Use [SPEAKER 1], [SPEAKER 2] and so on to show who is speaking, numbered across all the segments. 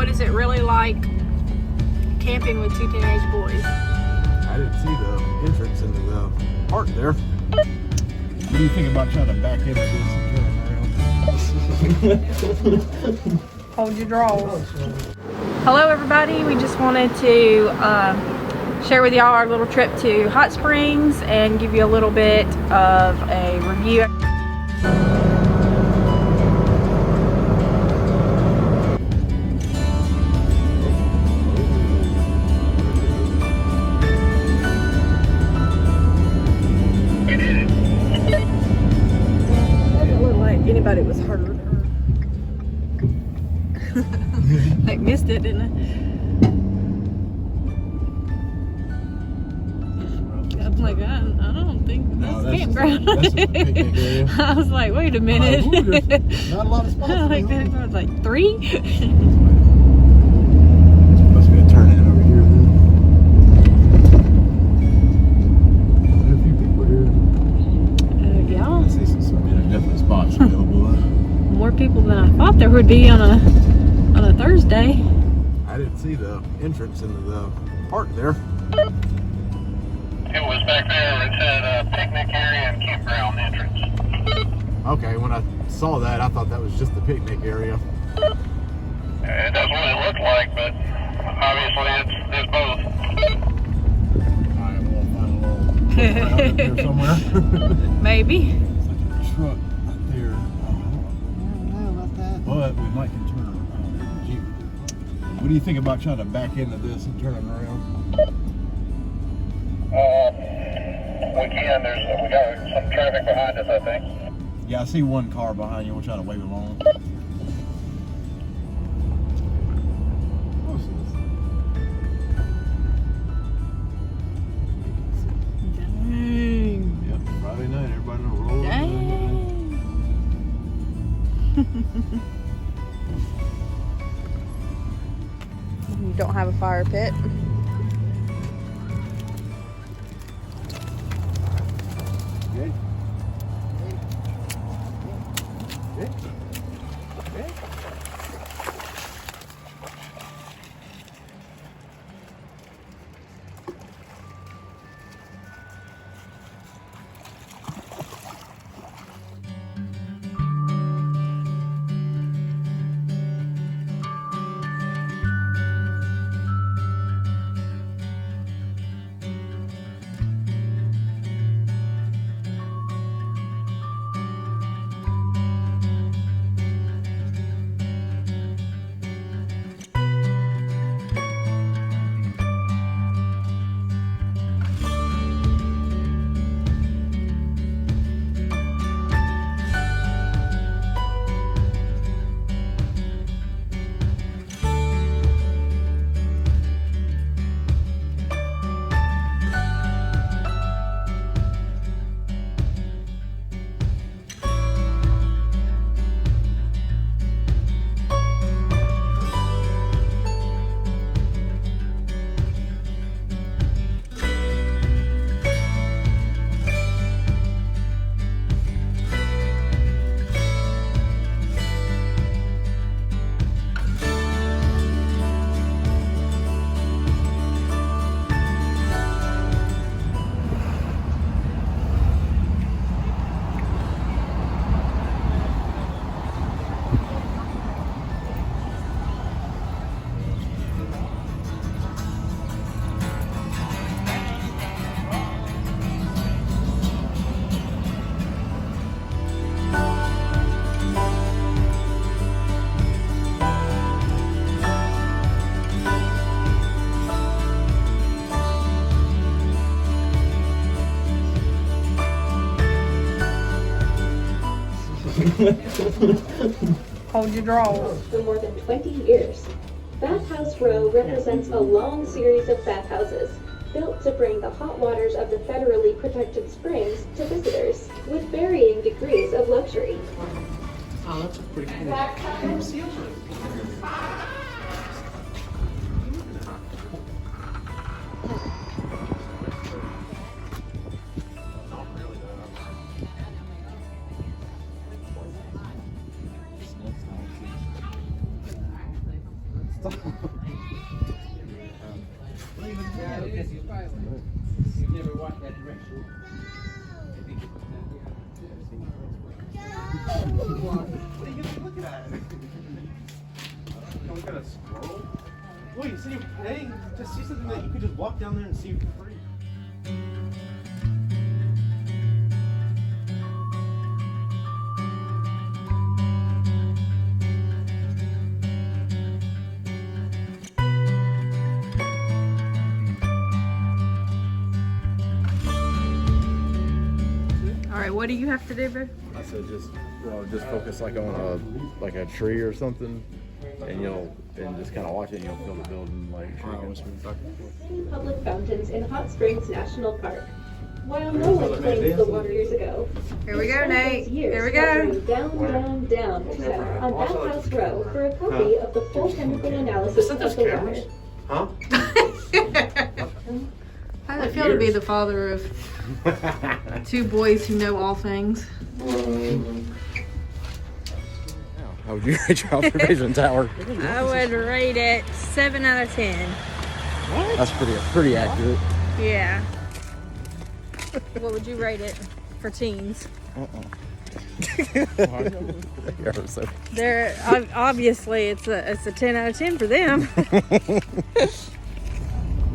[SPEAKER 1] what is it really like camping with two teenage boys?
[SPEAKER 2] I didn't see the entrance into the park there.
[SPEAKER 3] What do you think about trying to back into this and turn around?
[SPEAKER 1] Hold your draws. Hello everybody, we just wanted to share with y'all our little trip to Hot Springs and give you a little bit of a review. Doesn't look like anybody was hurt. Like missed it, didn't I? I'm like, I don't think that's campground.
[SPEAKER 3] That's a picnic area.
[SPEAKER 1] I was like, wait a minute.
[SPEAKER 3] Not a lot of spots.
[SPEAKER 1] Like there was like 3.
[SPEAKER 3] Must be a turn in over here then. There's a few people here.
[SPEAKER 1] Yeah.
[SPEAKER 3] I see some, there's definitely spots available.
[SPEAKER 1] More people than I thought there would be on a Thursday.
[SPEAKER 2] I didn't see the entrance into the park there.
[SPEAKER 4] It was back there. It said picnic area and campground entrance.
[SPEAKER 2] Okay, when I saw that, I thought that was just the picnic area.
[SPEAKER 4] That's what it looked like, but obviously it's both.
[SPEAKER 3] Alright, we'll find a little round up here somewhere.
[SPEAKER 1] Maybe.
[SPEAKER 3] It's like a truck right there. I don't know about that. But we might can turn around. Jeep. What do you think about trying to back into this and turn around?
[SPEAKER 4] We can. We got some traffic behind us, I think.
[SPEAKER 3] Yeah, I see one car behind you. We'll try to wave along.
[SPEAKER 1] Dang.
[SPEAKER 3] Yep, Friday night, everybody will roll.
[SPEAKER 1] Dang. You don't have a fire pit.
[SPEAKER 3] Okay.
[SPEAKER 1] Hold your draws.
[SPEAKER 5] For more than 20 years. Bathhouse Row represents a long series of bathhouses built to bring the hot waters of the federally protected springs to visitors with varying degrees of luxury.
[SPEAKER 2] Oh, that's a pretty cool. Stop.
[SPEAKER 6] Never walked that direction.
[SPEAKER 7] What are you looking at? Look at a squirrel? Wait, you said you're paying to see something that you could just walk down there and see for free.
[SPEAKER 1] All right, what do you have to do, bro?
[SPEAKER 2] I said just focus like on a tree or something, and just kind of watch it, and you'll feel the building like shaking.
[SPEAKER 5] Public fountains in Hot Springs National Park. While no one claimed the water years ago,
[SPEAKER 1] Here we go, Nate. Here we
[SPEAKER 5] go.
[SPEAKER 1] go.
[SPEAKER 5] Down to center on Bathhouse Row for a copy of the full chemical analysis of the water.
[SPEAKER 7] Huh?
[SPEAKER 1] How does it feel to be the father of two boys who know all things?
[SPEAKER 2] How would you rate your observation tower?
[SPEAKER 1] I would rate it 7 out of 10.
[SPEAKER 2] That's pretty accurate.
[SPEAKER 1] Yeah. What would you rate it for teens? They're obviously it's a 10 out of 10 for them.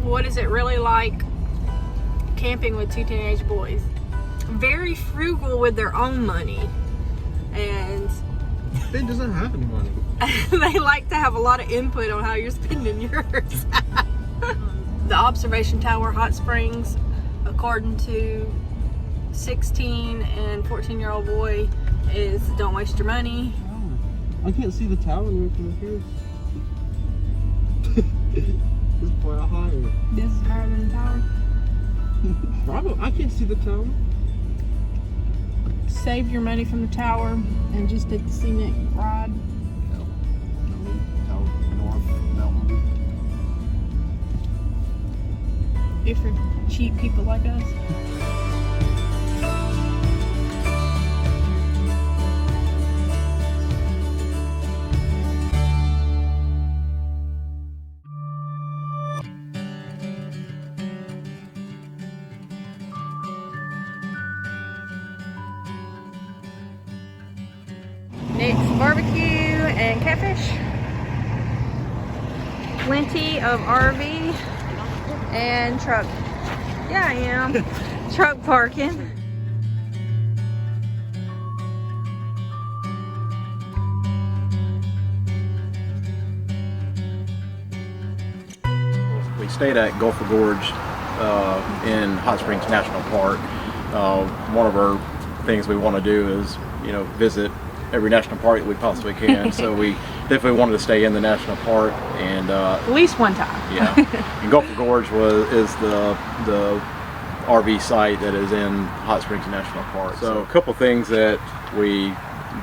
[SPEAKER 1] What is it really like camping with two teenage boys? Very frugal with their own money, and
[SPEAKER 7] Ben doesn't have any money.
[SPEAKER 1] they like to have a lot of input on how you're spending yours. The observation tower, Hot Springs, according to 16 and 14-year-old boy, is don't waste your money.
[SPEAKER 7] I can't see the tower from here. This boy higher.
[SPEAKER 1] This is higher than the tower.
[SPEAKER 7] Bravo, I can't see the tower.
[SPEAKER 1] Save your money from the tower and just take the scenic ride. If you're cheap people like us. Nick's barbecue and catfish. Plenty of RV and truck. Yeah, I am. Truck parking.
[SPEAKER 8] We stayed at Gulpha Gorge in Hot Springs National Park. One of our things we want to do is, visit every national park that we possibly can. So we definitely wanted to stay in the national park, and
[SPEAKER 1] At least one time.
[SPEAKER 8] yeah. And Gulpha Gorge is the RV site that is in Hot Springs National Park. So a couple things that we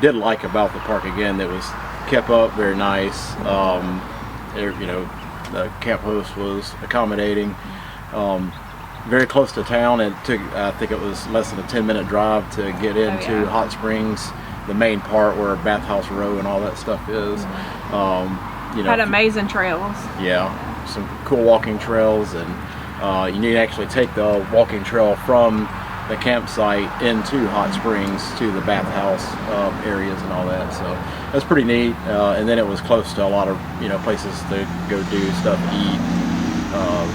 [SPEAKER 8] did like about the park, again, that was kept up very nice. The camp host was accommodating. Very close to town. It took, I think it was less than a 10-minute drive to get into Hot Springs, the main part where Bathhouse Row and all that stuff is.
[SPEAKER 1] Had amazing trails.
[SPEAKER 8] Yeah, some cool walking trails, and you need to actually take the walking trail from the campsite into Hot Springs to the bathhouse areas and all that. So that's pretty neat. And then it was close to a lot of places to go do stuff, eat,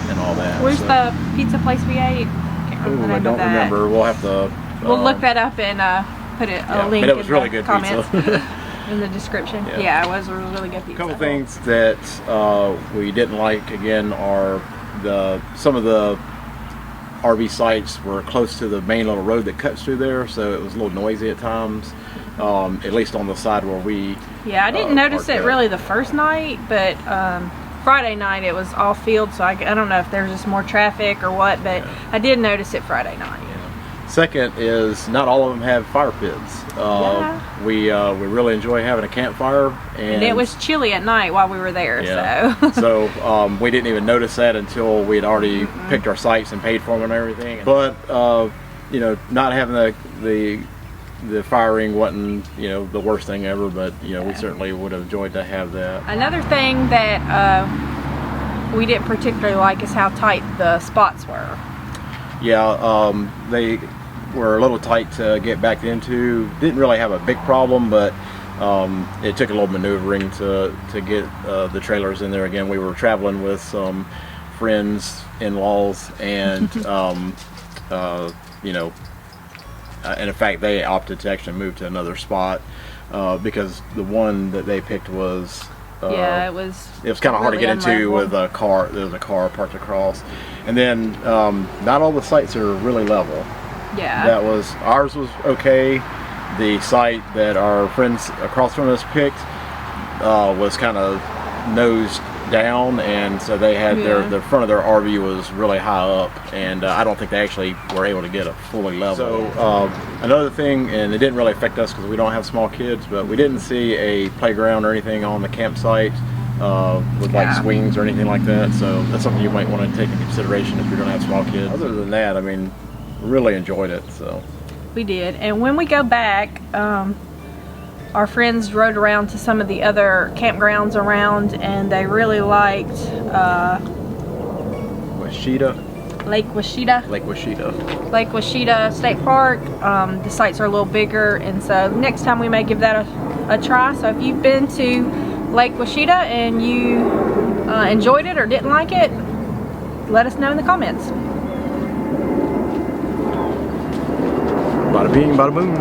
[SPEAKER 8] and all that.
[SPEAKER 1] Where's the pizza place we ate?
[SPEAKER 8] I don't remember. We'll have to.
[SPEAKER 1] We'll look that up and put a link
[SPEAKER 8] but it was
[SPEAKER 1] in
[SPEAKER 8] really
[SPEAKER 1] the
[SPEAKER 8] good
[SPEAKER 1] comments.
[SPEAKER 8] pizza.
[SPEAKER 1] In the description.
[SPEAKER 8] Yeah.
[SPEAKER 1] Yeah, it was a really good pizza.
[SPEAKER 8] A couple things that we didn't like, again, are some of the RV sites were close to the main little road that cuts through there, so it was a little noisy at times, at least on the side where we
[SPEAKER 1] Yeah, I didn't notice it
[SPEAKER 8] parked
[SPEAKER 1] really the first night, but Friday night it was all field, so I don't know if there's just more traffic or what, but I did notice it Friday night.
[SPEAKER 8] Second is not all of them have fire pits. We really enjoy having a campfire,
[SPEAKER 1] And it was chilly at night while we were there.
[SPEAKER 8] Yeah. So we didn't even notice that until we had already picked our sites and paid for them and everything. But not having the the firing wasn't, you know, the worst thing ever, but you know, we certainly would have enjoyed to have that.
[SPEAKER 1] Another thing that we didn't particularly like is how tight the spots were.
[SPEAKER 8] Yeah, they were a little tight to get back into. Didn't really have a big problem, but it took a little maneuvering to get the trailers in there. Again, we were traveling with some friends, in-laws, and you know, and in fact they opted to actually move to another spot because the one that they picked was
[SPEAKER 1] Yeah, it was
[SPEAKER 8] kind of hard to
[SPEAKER 1] really
[SPEAKER 8] get into
[SPEAKER 1] unlevel.
[SPEAKER 8] with a car. There was a car parked across, and then not all the sites are really level.
[SPEAKER 1] Yeah.
[SPEAKER 8] Ours was okay. The site that our friends across from us picked was kind of nosed down, and so they had the front of their RV was really high up, and I don't think they actually were able to get it fully level. So another thing, and it didn't really affect us because we don't have small kids, but we didn't see a playground or anything on the campsite with like swings or anything like that. So that's something you might want to take into consideration if you're going to have small kids. Other than that, I mean, really enjoyed it. So
[SPEAKER 1] we did, and when we go back, our friends rode around to some of the other campgrounds around, and they really liked Lake Washita State Park. The sites are a little bigger, and so next time we may give that a try. So if you've been to Lake Washita and you enjoyed it or didn't like it, let us know in the comments.
[SPEAKER 8] Bada bing, bada boom.